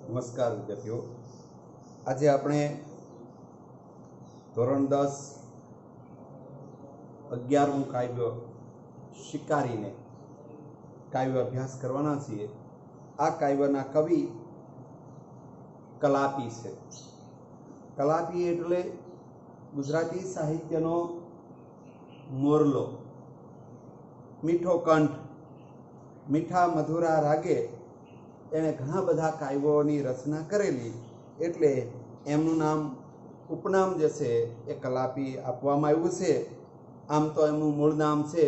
નમસ્કાર વિદ્યાર્થીઓ, આજે આપણે ધોરણ 10 11મું કાવ્ય શિકારીને કાવ્ય અભ્યાસ કરવાના છીએ। આ કાવ્યના કવિ કલાપી છે। કલાપી એટલે ગુજરાતી સાહિત્યનો મોરલો, મીઠો કંઠ, મીઠા મધુરા રાગે એણે ઘણા બધા કાવ્યોની રચના કરેલી, એટલે એમનું નામ ઉપનામ જે છે એ કલાપી આપવામાં આવ્યું છે। આમ તો એમનું મૂળ નામ છે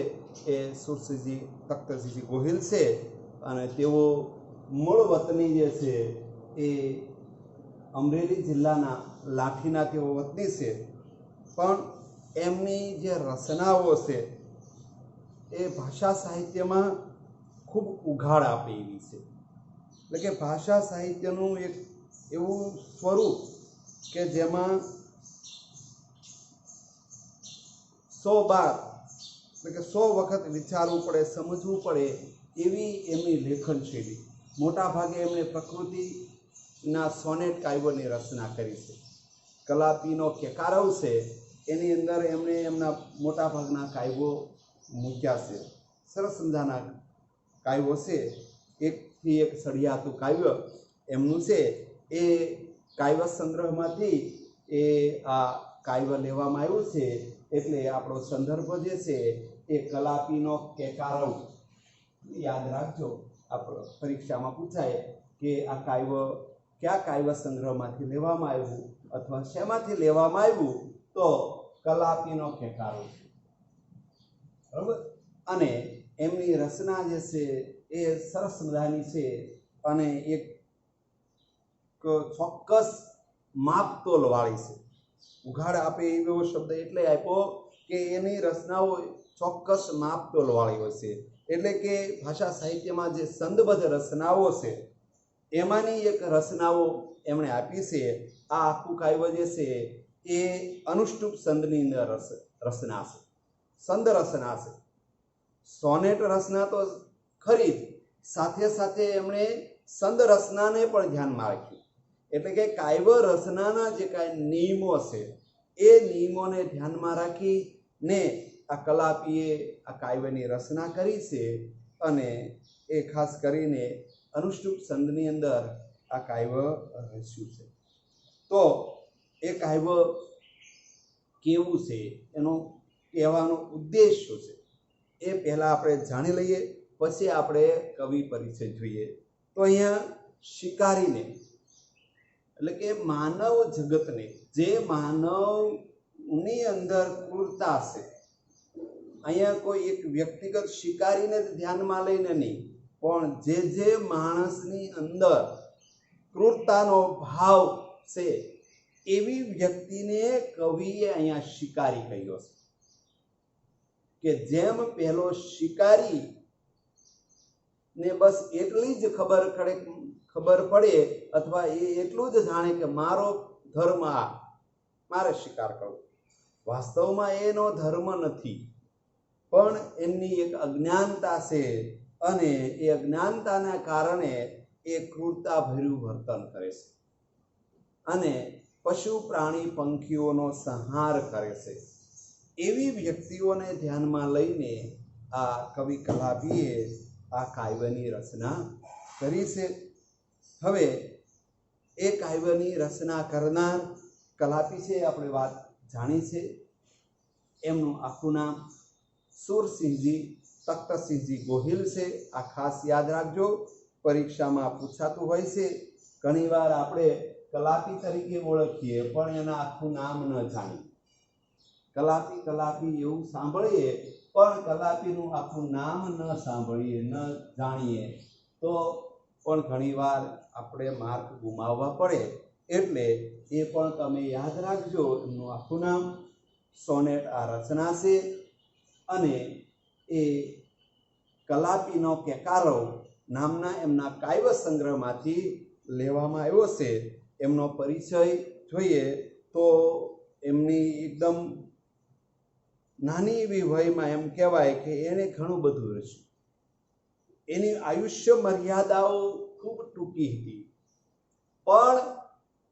એ સુરસિંહજી તખ્તસિંહજી ગોહિલ છે અને તેઓ મૂળ વતની જે છે એ અમરેલી જિલ્લાના લાઠીના તેઓ વતની છે, પણ એમની જે રચનાઓ છે એ ભાષા સાહિત્યમાં ખૂબ ઉઘાડ આપે એવી છે। એટલે કે ભાષા સાહિત્યનું એક એવું સ્વરૂપ કે જેમાં 100 વાર એટલે કે 100 વખત વિચારવું પડે, સમજવું પડે એવી એમની લેખન શૈલી। મોટા ભાગે એમણે પ્રકૃતિના સોનેટ કાવ્યોની રચના કરી છે। કલાપીનો કેકારવ છે એની અંદર એમણે એમના મોટા ભાગના કાવ્યો મૂક્યા છે। સરસ મજાના કાવ્યો છે। એકથી એક સળિયાતું કાવ્ય એમનું છે। એ કાવ્ય સંગ્રહમાંથી એ આ કાવ્ય લેવામાં આવ્યું છે, એટલે આપણો સંદર્ભ જે છે એ કલાપીનો કેકારવ યાદ રાખજો। આપણો પરીક્ષામાં પૂછાય કે આ કાવ્ય કયા કાવ્ય સંગ્રહમાંથી લેવામાં આવ્યું અથવા શેમાંથી લેવામાં આવ્યું, તો કલાપીનો કેકારવ, બરાબર। અને એમની રચના જે છે એ સરસ મજાની છે અને એક ચોક્કસ માપતોલવાળી છે। ઉઘાડ આપે એવો શબ્દ એટલે આપ્યો કે એની રચનાઓ ચોક્કસ માપતોલવાળી હોય છે। એટલે કે ભાષા સાહિત્યમાં જે છંદબદ્ધ રચનાઓ છે એમાંની એક રચનાઓ એમણે આપી છે। આ આખું કાવ્ય જે છે એ અનુષ્ટુપ છંદની અંદર રચના છે, છંદ રચના છે। સોનેટ રચના તો ખરી જ, સાથે સાથે એમણે છંદ રચનાને પણ ધ્યાનમાં રાખ્યું। એટલે કે કાવ્ય રચનાના જે કાંઈ નિયમો છે એ નિયમોને ધ્યાનમાં રાખીને આ કલાપીએ આ કાવ્યની રચના કરી છે અને એ ખાસ કરીને અનુષ્ટુપ છંદની અંદર આ કાવ્ય રચ્યું છે। તો એ કાવ્ય કેવું છે, એનો કહેવાનો ઉદ્દેશ શું છે એ પહેલાં આપણે જાણી લઈએ, પછી આપણે કવિ પરિચય જોઈએ। તો અહીંયા શિકારીને એટલે કે માનવ જગતને, જે માનવની અંદર ક્રૂરતા છે, અહીંયા કોઈ એક વ્યક્તિગત શિકારીને જ ધ્યાનમાં લઈને નહીં, પણ જે માણસની અંદર ક્રૂરતાનો ભાવ છે એવી વ્યક્તિને કવિએ અહીંયા શિકારી કહ્યો છે। કે જેમ પહેલો શિકારી ને બસ એટલી જ ખબર પડે અથવા એ એટલું જ જાણે કે મારો ધર્મ આ, મારે શિકાર કરવો, વાસ્તવમાં એનો ધર્મ નથી, પણ એમની એક અજ્ઞાનતા છે અને એ અજ્ઞાનતાના કારણે એ ક્રૂરતા ભર્યું વર્તન કરે છે અને પશુ પ્રાણી પંખીઓનો સંહાર કરે છે। એવી વ્યક્તિઓને ધ્યાનમાં લઈને આ કવિ કલાપીએ આ કાવ્યની રચના કરી છે। હવે એ કાવ્યની રચના કરનાર કલાપી છે, આપણે વાત જાણી છે। એમનું આખું નામ સુરસિંહજી તખ્તસિંહજી ગોહિલ છે। આ ખાસ યાદ રાખજો, પરીક્ષામાં પૂછાતું હોય છે। ઘણીવાર આપણે કલાપી તરીકે ઓળખીએ પણ એના આખું નામ ન જાણીએ। કલાપી કલાપી એવું સાંભળીએ પણ કલાપીનું આખું નામ ન સાંભળીએ, ન જાણીએ તો પણ ઘણીવાર આપણે માર્ક ગુમાવવા પડે। એટલે એ પણ તમે યાદ રાખજો, એમનું આખું નામ, સોનેટ આ રચના છે અને એ કલાપીનો કેકારવ નામના એમના કાવ્ય સંગ્રહમાંથી લેવામાં આવ્યો છે। એમનો પરિચય જોઈએ તો એમની એકદમ નાની એવી વયમાં એમ કહેવાય કે એણે ઘણું બધું રચ્યું। એની આયુષ્ય મર્યાદાઓ ખૂબ ટૂંકી હતી। પણ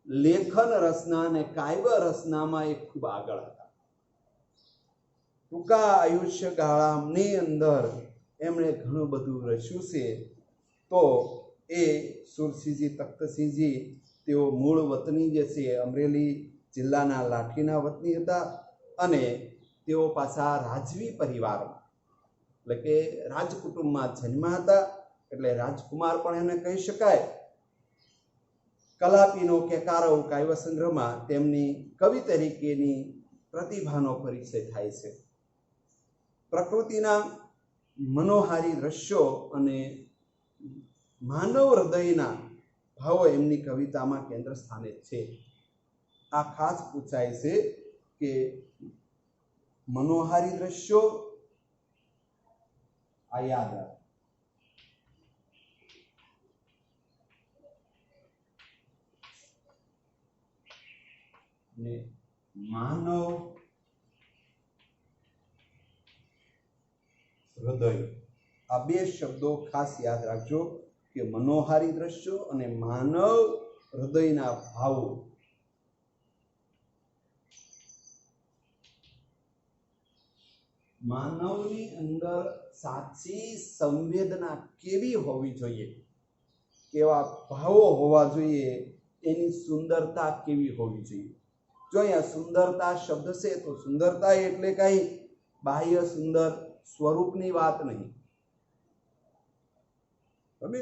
લેખન રચના અને કાવ્ય રચનામાં એ ખૂબ આગળ હતા. ટૂંકા આયુષ્ય ગાળાની અંદર એમણે ઘણું બધું રચ્યું છે. તો એ સુરસિંહજી તખ્તસિંહજી તેઓ મૂળ વતની જે છે અમરેલી જિલ્લાના લાઠીના વતની હતા અને તેઓ પાછા રાજવી પરિવારમાં એટલે કે રાજકુટુંબમાં જન્મ્યા હતા, એટલે રાજકુમાર પણ એને કહી શકાય. કલાપીનો કેકારવ કાવ્ય સંગ્રહમાં તેમની કવિ તરીકેની પ્રતિભાનો પરિચય થાય છે. પ્રકૃતિના મનોહારી દ્રશ્યો અને માનવ હૃદયના ભાવો એમની કવિતામાં કેન્દ્ર સ્થાને છે. આ ખાસ પૂછાય છે કે મનોહારી દ્રશ્યો આ યાદ આવે. ને માનવ હૃદય, આ બે શબ્દો ખાસ યાદ રાખજો કે મનોહારી દ્રશ્યો અને માનવ હૃદયના ભાવો. માનવની અંદર સાચી સંવેદના કેવી હોવી જોઈએ, કેવા ભાવો હોવા જોઈએ, એની સુંદરતા કેવી હોવી જોઈએ. જો અહીંયા સુંદરતા શબ્દ છે તો સુંદરતા એટલે કઈ બાહ્ય સુંદર સ્વરૂપની વાત નહીં, હવે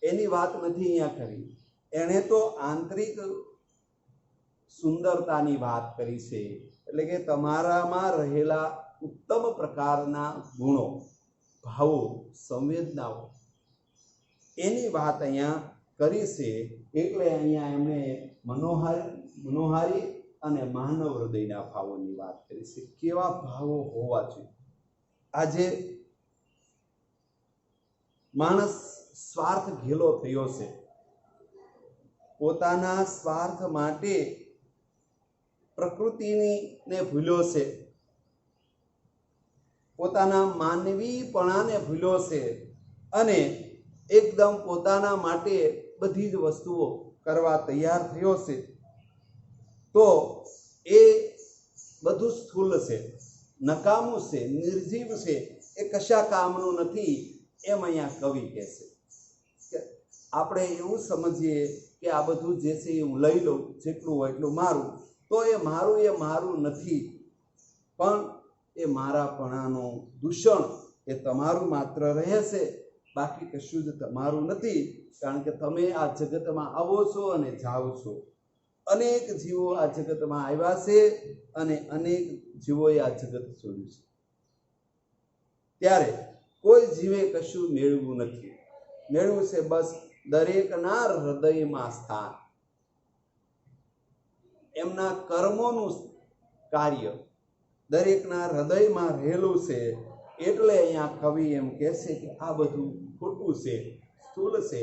એની વાત નથી અહીંયા કરી. એણે તો આંતરિક સુંદરતાની વાત કરી છે, એટલે કે તમારામાં રહેલા ઉત્તમ પ્રકારના ગુણો, ભાવો, સંવેદનાઓ, એની વાત અહીંયા કરી છે. એટલે અહીંયા એમણે મનોહારી અને માનવ હૃદયના ભાવોની વાત કરી છે. કેવા ભાવો હોવા જોઈએ. આજે માણસ સ્વાર્થ ઘેલો થયો છે, પોતાના સ્વાર્થ માટે પ્રકૃતિને ભૂલ્યો છે, પોતાના માનવીપણાને ભૂલ્યો છે અને એકદમ પોતાના માટે બધી જ વસ્તુઓ કરવા તૈયાર થયો છે. તો એ બધું સ્થૂલ છે, નકામું છે, નિર્જીવ છે, એ કશા કામનું નથી, એમ અહીંયા કવિ કહે છે. આપણે એવું સમજીએ કે આ બધું જે છે એ હું લઈ લઉં, જેટલું હોય એટલું મારું, તો એ મારું નથી, પણ એ મારાપણાનું દૂષણ એ તમારું માત્ર રહે છે, બાકી કશું જ તમારું નથી. કારણ કે તમે આ જગતમાં આવો છો અને જાઓ છો. અનેક જીવો આ જગતમાં આવ્યા છે અને અનેક જીવોએ આ જગત છોડ્યું છે. ત્યારે કોઈ જીવે કશું મેળવું નથી. મેળવું છે બસ દરેકના હૃદયમાં સ્થાન, એમના કર્મોનું કાર્ય દરેકના હૃદયમાં રહેલું છે. એટલે અહીંયા કવિ એમ કહે છે કે આ બધું ખોટું છે, સ્થૂળ છે,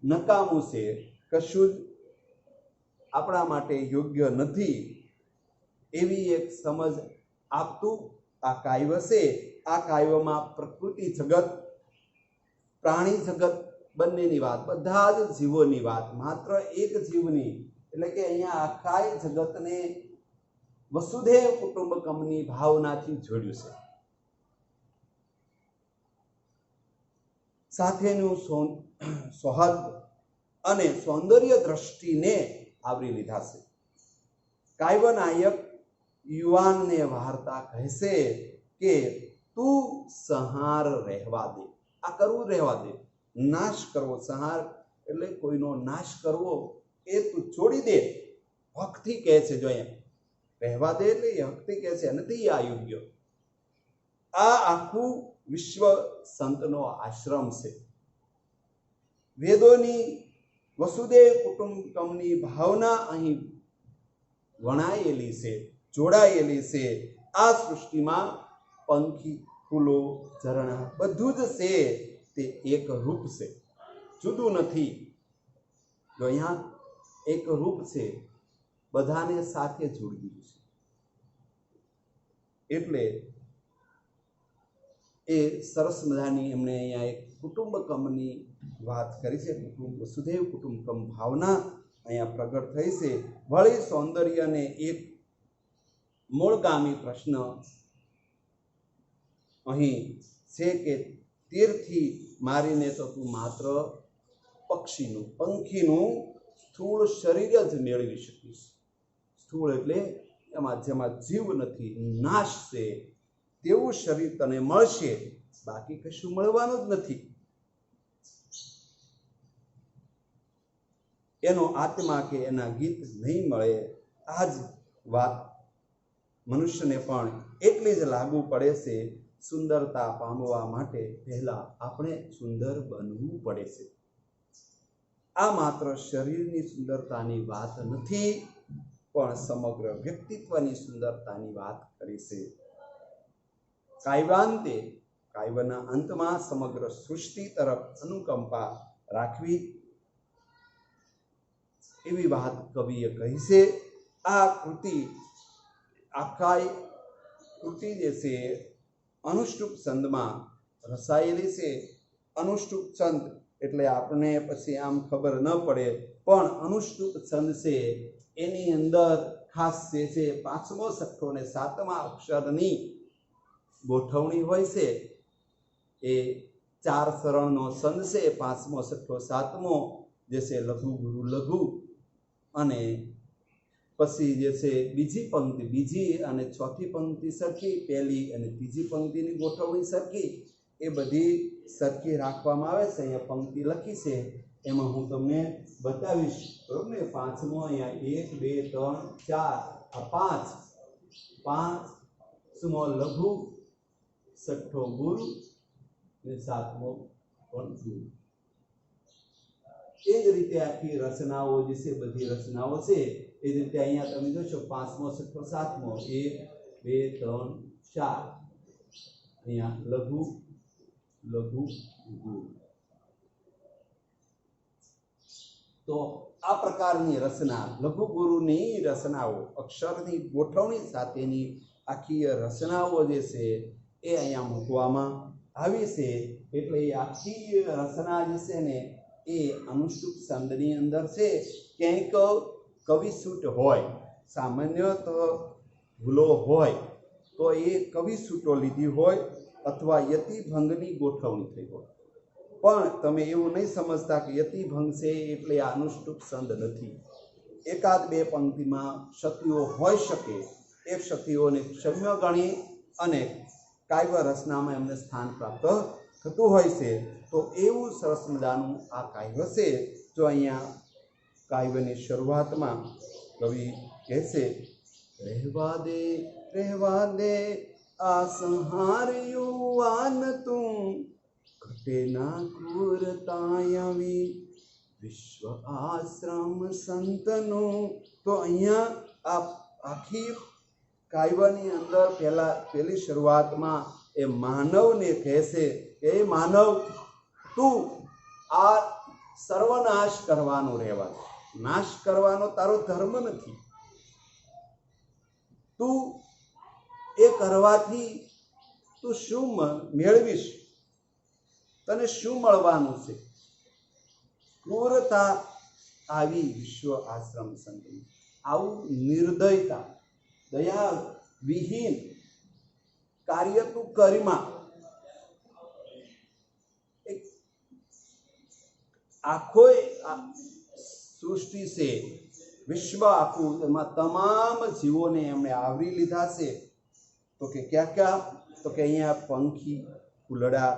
નકામું છે, કશું જ આપણા માટે યોગ્ય નથી, એવી એક સમજ આપતું આ કાવ્ય છે. આ કાવ્યમાં પ્રકૃતિ જગત, પ્રાણી જગત બંનેની વાત, બધા જ જીવોની વાત, માત્ર એક જીવની, એટલે કે અહીંયા આખા જગતને વસુધૈવ કુટુંબકમની ભાવનાથી જોડ્યું છે. સાથેનું સૌહાર્દ અને સૌંદર્ય દ્રષ્ટિને આવરી લીધા છે. કાવ્ય નાયક યુવાનને વાર્તા કહેશે કે તું સંહાર રહેવા દે, આ કરવું રહેવા દે, નાશ કરવો, સંહાર એટલે કોઈનો નાશ કરવો, એ તું છોડી દે. હકથી કહે છે, જો અહીંયા રહેવા દે એટલે હકથી કહે છે, નથી આ યોગ્ય. આ આખું વિશ્વ સંતનો આશ્રમ છે. વેદોની વસુદેવ કુટુંબકમની ભાવના અહીં વણાયેલી છે, જોડાયેલી છે. આ સૃષ્ટિમાં પંખી, ફૂલો, ઝરણા બધું જ છે, તે એક રૂપ છે, જુદું નથી. જો અહીંયા એક રૂપ છે, બધાને સાથે જોડી દીધું છે. એટલે એ સરસ મજાની એમણે અહીંયા એક કુટુંબકમની વાત કરી છે. વસુધૈવ કુટુંબકમ ભાવના અહીંયા પ્રગટ થઈ છે. વળી સૌંદર્યને એક મૂળગામી પ્રશ્ન અહીં છે કે તીરથી મારીને તો તું માત્ર પક્ષીનું પંખીનું સ્થૂળ શરીર જ મેળવી શકીશ. સ્થૂળ એટલે એમાં જેમાં જીવ નથી, નાશ છે, તેવું શરીર તને મળશે, બાકી કશું મળવાનું જ નથી. એનો આત્મા કે એના ગીત નહીં મળે. આ જ વાત મનુષ્યને પણ એટલી જ લાગુ પડે છે. સુંદરતા પામવા માટે પહેલા આપણે સુંદર બનવું પડે છે. આ માત્ર શરીરની સુંદરતાની વાત નથી, પણ સમગ્ર વ્યક્તિત્વની સુંદરતાની વાત કરી છે. કાયવાંતે કાયવાના અંતમાં સમગ્ર સૃષ્ટિ તરફ અનુકંપા રાખવી, એવી વાત કવિએ કહી છે. આ કૃતિ આખા કૃતિ જે છે અનુષ્ટુપ છંદમાં રસાયેલી છે. અનુષ્ટુપ છંદ એટલે આપણે પછી આમ ખબર ન પડે, પણ અનુષ્ટુપ છંદ છે એની અંદર ખાસ જે છે 5મો, 6ઠ્ઠો અને 7મા અક્ષરની ગોઠવણી હોય છે. એ 4 શરણનો છંદ છે. 5મો, 6ઠ્ઠો, 7મો જે છે લઘુ ગુરુ લઘુ, અને પછી જે છે બીજી પંક્તિ, બીજી અને ચોથી પંક્તિ સરખી, પહેલી અને ત્રીજી પંક્તિની ગોઠવણી સરખી, એ બધી સરખી રાખવામાં આવે છે. અહીંયા પંક્તિ લખી છે, એમાં હું તમને બતાવીશ. બરોબર ને? 5મો અહીંયા 1, 2, 3, 4, આ 5મો લઘુ, 6ઠ્ઠો ગુરુ અને 7મો પણ ગુરુ. એ જ રીતે આખી રચનાઓ જે છે, બધી રચનાઓ છે એ જ રીતે અહીંયા તમે જોશો 5મો, 6ઠ્ઠો, 7મો, 1, 2, 3, 4, અહીંયા લઘુ લઘુ ગુરુ. તો આ પ્રકારની રચના, લઘુ ગુરુની રચનાઓ, અક્ષરની ગોઠવણી સાથેની આખી રચનાઓ જે છે એ અહીંયા મૂકવામાં આવી છે. એટલે એ આખી રચના જે છે ને એ અનુષ્ટુપ છંદની અંદર છે. ક્યાંક કવિસૂટ હોય, સામાન્ય તો ભૂલો હોય તો એ કવિસૂટો લીધી હોય અથવા યતિભંગની ગોઠવણી થઈ હોય. પણ તમે એવું નહીં સમજતા કે યતિભંગ છે એટલે આ અનુષ્ટુપ છંદ નથી. એકાદ બે પંક્તિમાં ક્ષતિઓ હોઈ શકે, એ ક્ષતિઓને ક્ષમ્ય ગણી અને કાવ્ય રચનામાં એમને સ્થાન પ્રાપ્ત થતું હોય છે. તો એવું સરસ મજાનું આ કાવ્ય છે. જો અહીંયા કાવ્યની શરૂઆતમાં કવિ કહે છે, રહેવા દે આ સંહાર યુવાન તું, ઘટે ના ક્રૂરતાયવી વિશ્વ આશ્રમ સંતનું. તો અહીંયા આ આખી કાવ્યની અંદર પહેલી શરૂઆતમાં એ માનવને કહે છે કે એ માનવ, તું આ સર્વનાશ કરવાનો રહેવા દે. નાશ કરવાનો તારો ધર્મ નથી. તું એ કરવાથી તું શું મેળવીશ? તને શું મળવાનું છે? ક્રૂરતા આવી વિશ્વ આશ્રમ સંતની. આવું નિર્દયતા, દયા વિહીન કાર્ય તું કરીમાં. આખો સૃષ્ટિ છે, વિશ્વ આખું, એમાં તમામ જીવોને એમણે આવરી લીધા છે. તો કે ક્યાં? તો કે અહીંયા પંખી, ફૂલડા,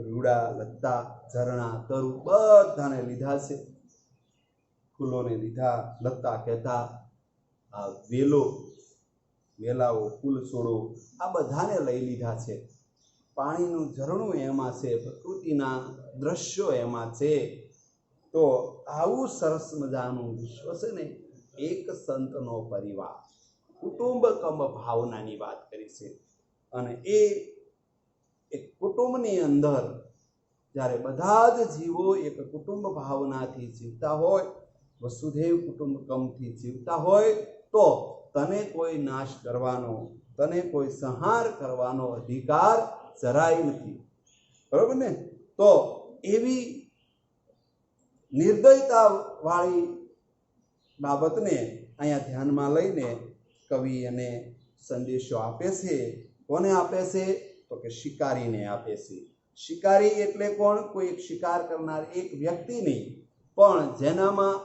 રૂડા, લતા, ઝરણા, તરુ બધાને લીધા છે. ફૂલોને લીધા, લતા કહેતા, આ વેલાઓ, ફૂલ છોડો, આ બધાને લઈ લીધા છે. પાણીનું ઝરણું એમાં છે, પ્રકૃતિના દ્રશ્યો એમાં છે. તો આવું સરસ મજાનું વિશ્વ છે ને, એક સંતનો પરિવાર, કુટુંબકમ ભાવનાની વાત કરી છે. અને એ એક કુટુંબની અંદર જ્યારે બધા જ જીવો એક કુટુંબ ભાવનાથી જીવતા હોય, વસુધૈવ કુટુંબકમથી જીવતા હોય, તો તને કોઈ નાશ કરવાનો, તને કોઈ સંહાર કરવાનો અધિકાર જરાય નથી. બરોબર ને? તો એવી નિર્દયતા વાળી બાબતને અહીંયા ધ્યાનમાં લઈને કવિ એને સંદેશો આપે છે. કોને આપે છે? તો કે શિકારીને આપે છે. શિકારી એટલે કોણ? કોઈ એક શિકાર કરનાર એક વ્યક્તિ નહીં, પણ જેનામાં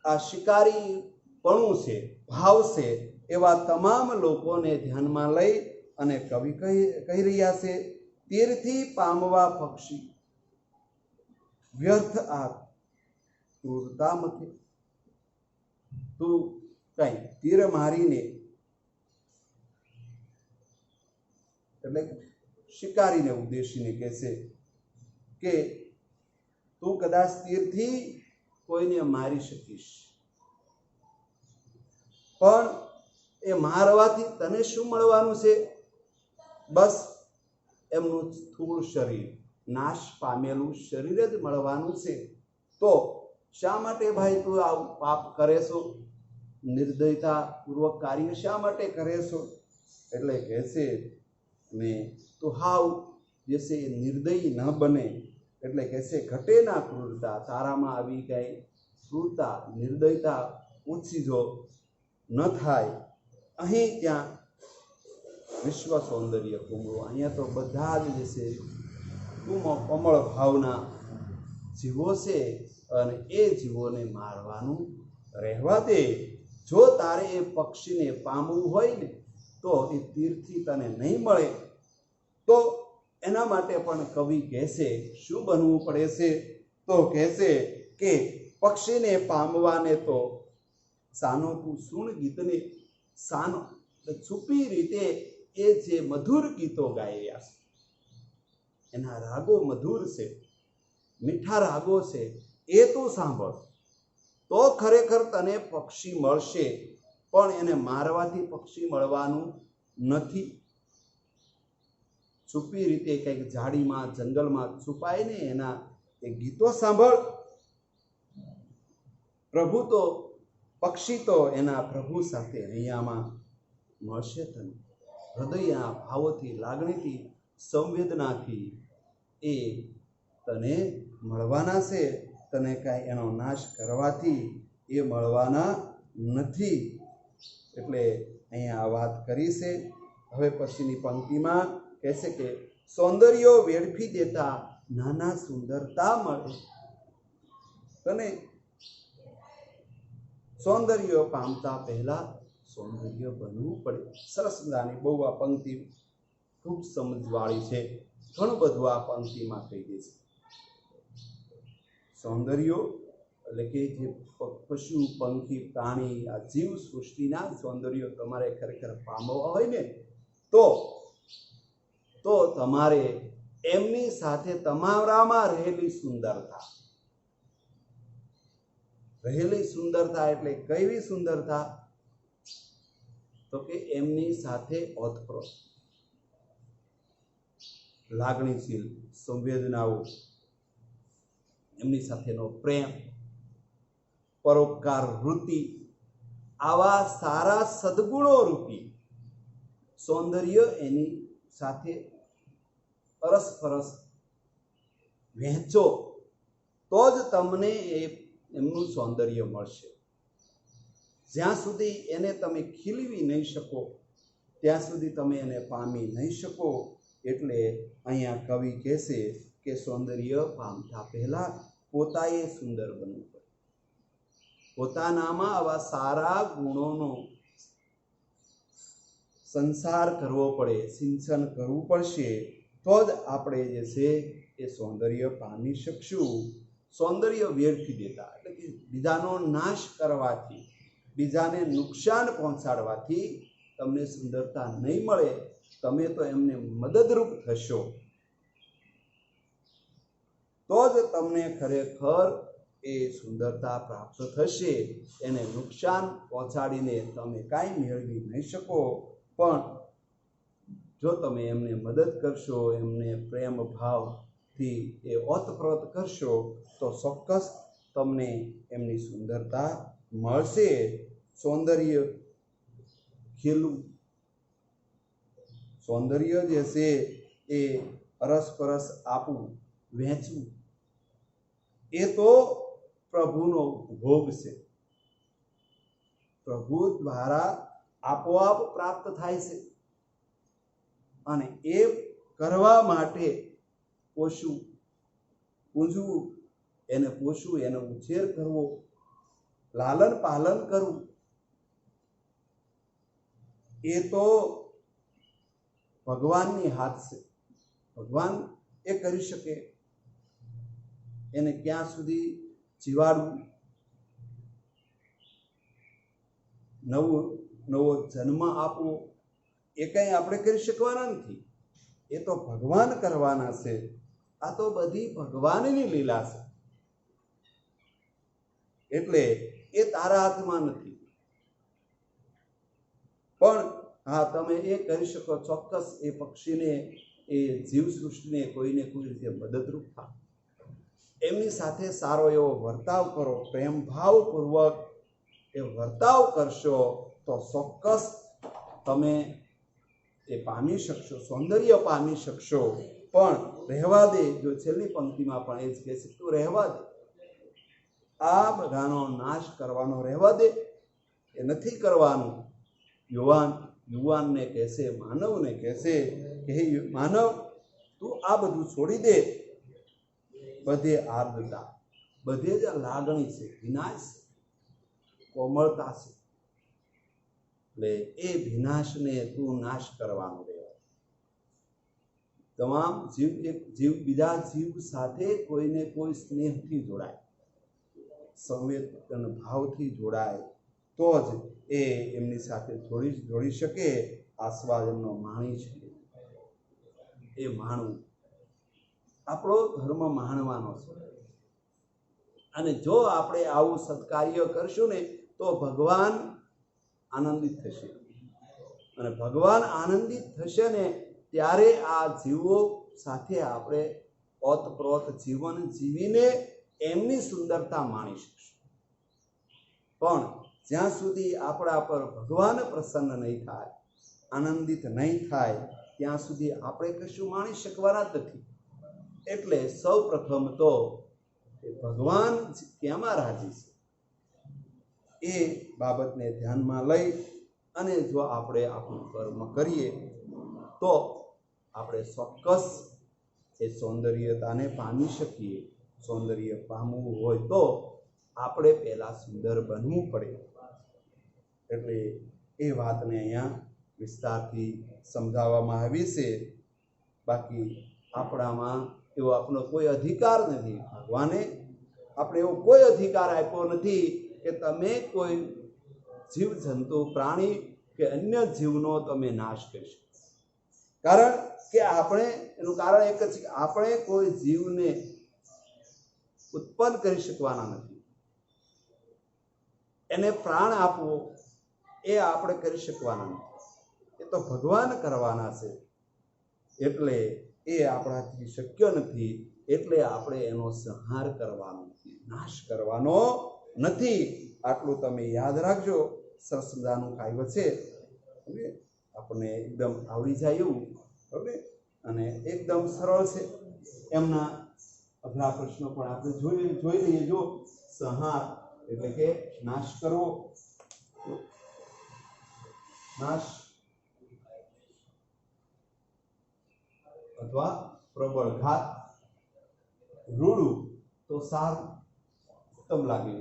આ શિકારીપણું છે, ભાવ છે, એવા તમામ લોકોને ધ્યાનમાં લઈ અને કવિ કહી રહ્યા છે, તીરથી પામવા પક્ષી વ્યર્થ આ ક્રૂરતા મથે. તું કઈ તીર મારીને, એટલે શિકારીને ઉદ્દેશીને કહેશે કે તું કદાચ તીરથી કોઈને મારી શકીશ, પણ એ મારવાથી તને શું મળવાનું છે? બસ એમનું સ્થૂળ શરીર, નાશ પામેલું શરીર જ મળવાનું છે. તો શા માટે ભાઈ તું આવું પાપ કરે છો? નિર્દયતા પૂર્વક કાર્ય શા માટે કરે છો? એટલે કહે છે ને તું હાવ જે છે એ નિર્દયી ન બને. એટલે કહે છે ઘટે ના ક્રૂરતા, તારામાં આવી કઈ ક્રૂરતા, નિર્દયતા ઓછી જો ન થાય. અહીં ત્યાં વિશ્વ સૌંદર્ય કુમળો, અહીંયા તો બધા જ જે છે કમળ ભાવના જીવો છે અને એ જીવોને મારવાનું રહેવા દે. જો તારે એ પક્ષીને પામવું હોય ને તો એ તીરથી તને નહીં મળે. તો એના માટે પણ કવિ કહેશે શું બનવું પડે છે? તો કહેશે કે પક્ષીને પામવાને તો સાનો તું સુણ ગીતને, સાનો છુપી રીતે એ જે મધુર ગીતો ગાઈ રહ્યા છે, એના રાગો મધુર છે, મીઠા રાગો છે, એ તું સાંભળ તો ખરેખર તને પક્ષી મળશે. પણ એને મારવાથી પક્ષી મળવાનું નથી. છુપી રીતે કંઈક ઝાડીમાં, જંગલમાં છુપાય ને એના એ ગીતો સાંભળ. પ્રભુ તો, પક્ષી તો એના પ્રભુ સાથે અહીંયામાં મળશે તને. હૃદયના ભાવોથી, લાગણીથી, સંવેદનાથી એ તને મળવાના છે. તને કાંઈ એનો નાશ કરવાથી એ મળવાના નથી. એટલે અહીંયા આ વાત કરી છે. હવે પછીની પંક્તિમાં કહેશે કે સૌંદર્યો વેડફી દેતા નાના સુંદરતા મળે. તને સૌંદર્ય પામતા પહેલા સૌંદર્ય બનવું પડે. સરસ મજાની બહુ આ પંક્તિ ખૂબ સમજવાળી છે. ઘણું બધું આ પંક્તિમાં કહી દે છે. સૌંદર્યો એટલે કે જે પશુ, પંખી, પ્રાણી, આ જીવ સૃષ્ટિના સૌંદર્યો તમારે ખરેખર પામવા હોય ને તો તમારે એમની સાથે તમારામાં રહેલી સુંદરતા એટલે કેવી સુંદરતા? તો કે એમની સાથે ઓતપ્રોત, લાગણીશીલ સંવેદનાઓ, એમની સાથેનો પ્રેમ, પરોપકાર વૃત્તિ, આવા સારા સદગુણો રૂપી સૌંદર્ય એની સાથે અરસપરસ વહેંચો તો જ તમને એમનું સૌંદર્ય મળશે. જ્યાં સુધી એને તમે ખીલવી નહીં શકો ત્યાં સુધી તમે એને પામી નહીં શકો. એટલે અહીંયા કવિ કહેશે કે સૌંદર્ય પામતા પહેલા પોતાએ સુંદર બનવું પડે. પોતાનામાં આવા સારા ગુણોનો સંસાર કરવો પડે, સિંચન કરવું પડશે. તો જ આપણે જે છે એ સૌંદર્ય પામી શકશું. સૌંદર્ય વેડફી દેતા એટલે કે બીજાનો નાશ કરવાથી, બીજાને નુકસાન પહોંચાડવાથી તમને સુંદરતા નહીં મળે. તમે તો એમને મદદરૂપ થશો તો જ તમને ખરેખર એ સુંદરતા પ્રાપ્ત થશે. એને નુકસાન પહોંચાડીને તમે કાંઈ મેળવી નહીં શકો. પણ જો તમે એમને મદદ કરશો, એમને પ્રેમ ભાવથી એ ઓતપ્રોત કરશો તો ચોક્કસ તમને એમની સુંદરતા મળશે. સૌંદર્ય ખીલવું, સૌંદર્ય જે છે એ અરસપરસ આપવું, વહેંચવું, એ તો પ્રભુનો ભોગ છે. પ્રભુ દ્વારા આપોઆપ પ્રાપ્ત થાય છે અને એ કરવા માટે પોષવું, પૂજવું, એને પોષવું, એનો ઉછેર કરવો, લાલન પાલન કરવું, એ તો ભગવાનની હાથ છે. ભગવાન એ કરી શકે. એને ક્યાં સુધી જીવાડવું, નવો જન્મ આપવો, એ કંઈ આપણે કરી શકવાના નથી. એ તો ભગવાન કરવાના છે. આ તો બધી ભગવાનની લીલા છે. એટલે એ તારા હાથમાં નથી. પણ હા, તમે એ કરી શકો, ચોક્કસ એ પક્ષીને, એ જીવ સૃષ્ટિને કોઈને કોઈ રીતે મદદરૂપ થાય, એમની સાથે સારો એવો વર્તાવ કરો, પ્રેમ ભાવપૂર્વક એ વર્તાવ કરશો તો ચોક્કસ તમે એ પામી શકશો, સૌંદર્ય પામી શકશો. પણ રહેવા દે, જો છેલ્લી પંક્તિમાં પણ એ જ કહે છે, તું રહેવા દે, આ બધાનો નાશ કરવાનો રહેવા દે, એ નથી કરવાનું. યુવાનને કહેશે, માનવને કહેશે કે હે માનવ, તું આ બધું છોડી દે. બધે આર્દ્રતા, બધે જ લાગણી છે, વિનાશ, કોમળતા છે. એટલે એ વિનાશને તું નાશ કરવાનો રહેવા. તમામ જીવ બીજા જીવ સાથે કોઈને કોઈ સ્નેહથી જોડાય, સંવેદન ભાવથી જોડાય, તો જ એ એમની સાથે જોડી શકે. આસ્વાદ એમનો માણી છે, એ માણવું. આપણો ધર્મ માણવાનો છે. અને જો આપણે આવું સત્કાર્ય કરશું ને તો ભગવાન આનંદિત થશે. અને ભગવાન આનંદિત થશે ને ત્યારે આ જીવો સાથે આપણે ઓતપ્રોત જીવન જીવીને એમની સુંદરતા માણી શકશું. પણ જ્યાં સુધી આપણા પર ભગવાન પ્રસન્ન નહીં થાય, આનંદિત નહીં થાય, ત્યાં સુધી આપણે કશું માણી શકવાના જ નથી. એટલે સૌ પ્રથમ તો ભગવાન કેમાં રાજી છે એ બાબતને ધ્યાનમાં લઈ અને જો આપણે આપણું કર્મ કરીએ તો આપણે ચોક્કસ એ સૌંદર્યતાને પામી શકીએ. સૌંદર્ય પામવું હોય તો આપણે પહેલા સુંદર બનવું પડે. એટલે એ વાતને અહીંયા વિસ્તારથી સમજાવવામાં આવી છે. બાકી આપણામાં એવો આપણો કોઈ અધિકાર નથી. ભગવાને આપણે એવો કોઈ અધિકાર આપ્યો નથી કે તમે કોઈ જીવ જંતુ, પ્રાણી કે અન્ય જીવનો તમે નાશ કરી શકો. કારણ કે એનું કારણ એક જ છે કે આપણે કોઈ જીવને ઉત્પન્ન કરી શકવાના નથી. એને પ્રાણ આપવો એ આપણે કરી શકવાના નથી. એ તો ભગવાન કરવાના છે. એટલે એ આપણાથી શક્ય નથી. એટલે આપણે એનો સંહાર કરવાનો નથી, નાશ કરવાનો નથી. આટલું તમે યાદ રાખજો. સરસ મજાનું કાવ્ય છે, આપણને એકદમ આવડી જાય એવું, ઓકે, અને એકદમ સરળ છે. એમના અઘરા પ્રશ્નો પણ આપણે જોઈ લઈએ. જો સંહાર એટલે કે નાશ કરવો, નાશ અથવા પ્રબળ ઘાત, રૂડું તો સારું, ઉત્તમ લાગે.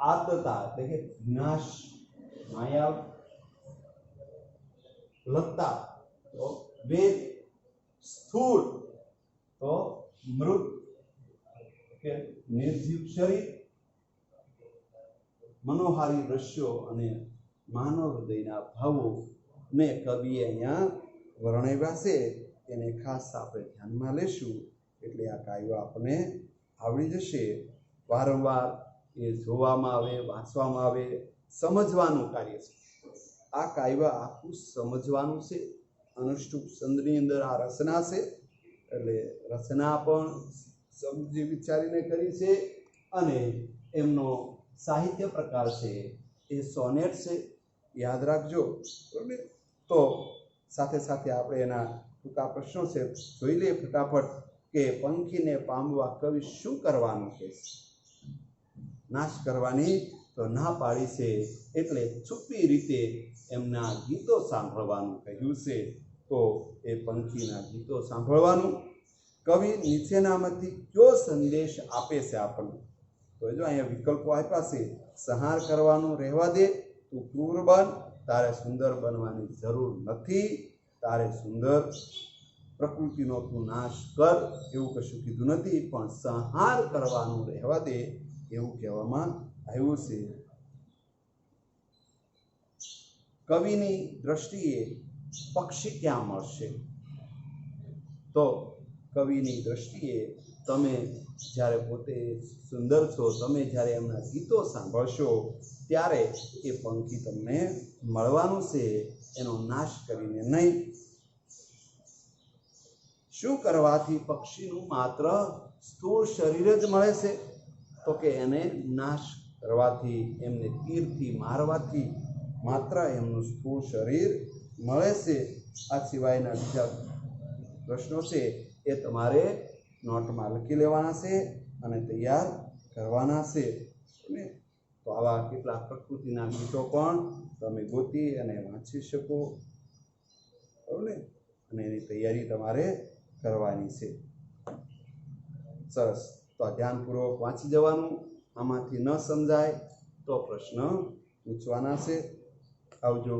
આર્તતા એટલે કે વિનાશ, માયા, લત્તા તો વેદ, સ્થૂળ તો મૃત કે નિર્જીવ શરીર, મનોહારી દ્રશ્યો અને માનવ હૃદયના ભાવો ને કવિએ અહીંયા વર્ણવ્યા છે. એને ખાસ આપણે ધ્યાનમાં લેશું એટલે આ કાવ્ય આપણને આવડી જશે. વારંવાર એ જોવામાં આવે, વાંચવામાં આવે, સમજવાનું કાર્ય છે. આ કાવ્ય આખું સમજવાનું છે. અનુષ્ટુપ છંદની અંદર આ રચના છે. એટલે રચના પણ સમજી વિચારીને કરી છે. અને એમનો સાહિત્ય પ્રકાર છે એ સોનેટ છે. યાદ રાખજો. બરાબર? તો સાથે સાથે આપણે એના ટૂંકા પ્રશ્નો છે, જોઈ લઈએ ફટાફટ કે પંખીને પામવા કવિ શું કરવાનું છે. નાશ કરવાની તો તો ના પાડી છે, એટલે છુપી રીતે એમના ગીતો સાંભળવાનું કહ્યું છે. તો એ પંખીના ગીતો સાંભળવાનું. કવિ નીચેનામાંથી કયો સંદેશ આપે છે આપણને? તો જો અહીંયા વિકલ્પો આપ્યા છે. સંહાર કરવાનું રહેવા દે, તું ક્રૂર બન, તારે સુંદર બનવાની જરૂર નથી, તારે સુંદર પ્રકૃતિનો તું નાશ કર, એવું કશું કીધું નથી, પણ સંહાર કરવાનું રહેવા દે એવું કહેવામાં આવ્યું છે. કવિની દ્રષ્ટિએ પક્ષી ક્યાં મળશે? તો કવિની દ્રષ્ટિએ તમે જ્યારે પોતે સુંદર છો, તમે જ્યારે એમના ગીતો સાંભળશો ત્યારે એ પંખી તમને મળવાનું છે, એનો નાશ કરીને નહીં. શું કરવાથી પક્ષીનું માત્ર સ્થૂળ શરીર જ મળે છે? તો કે એને નાશ કરવાથી, એમને તીરથી મારવાથી માત્ર એમનું સ્થૂળ શરીર મળે છે. આ સિવાયના બીજા પ્રશ્નો છે એ તમારે નોટમાં લખી લેવાના છે અને તૈયાર કરવાના છે. તો આવા કેટલાક પ્રકૃતિના ગીતો પણ તમે ગોતી અને વાંચી શકો, બરાબર ને? અને એની તૈયારી તમારે કરવાની છે. સરસ. તો આ ધ્યાનપૂર્વક વાંચી જવાનું. આમાંથી ન સમજાય તો પ્રશ્ન પૂછવાના છે. આવજો.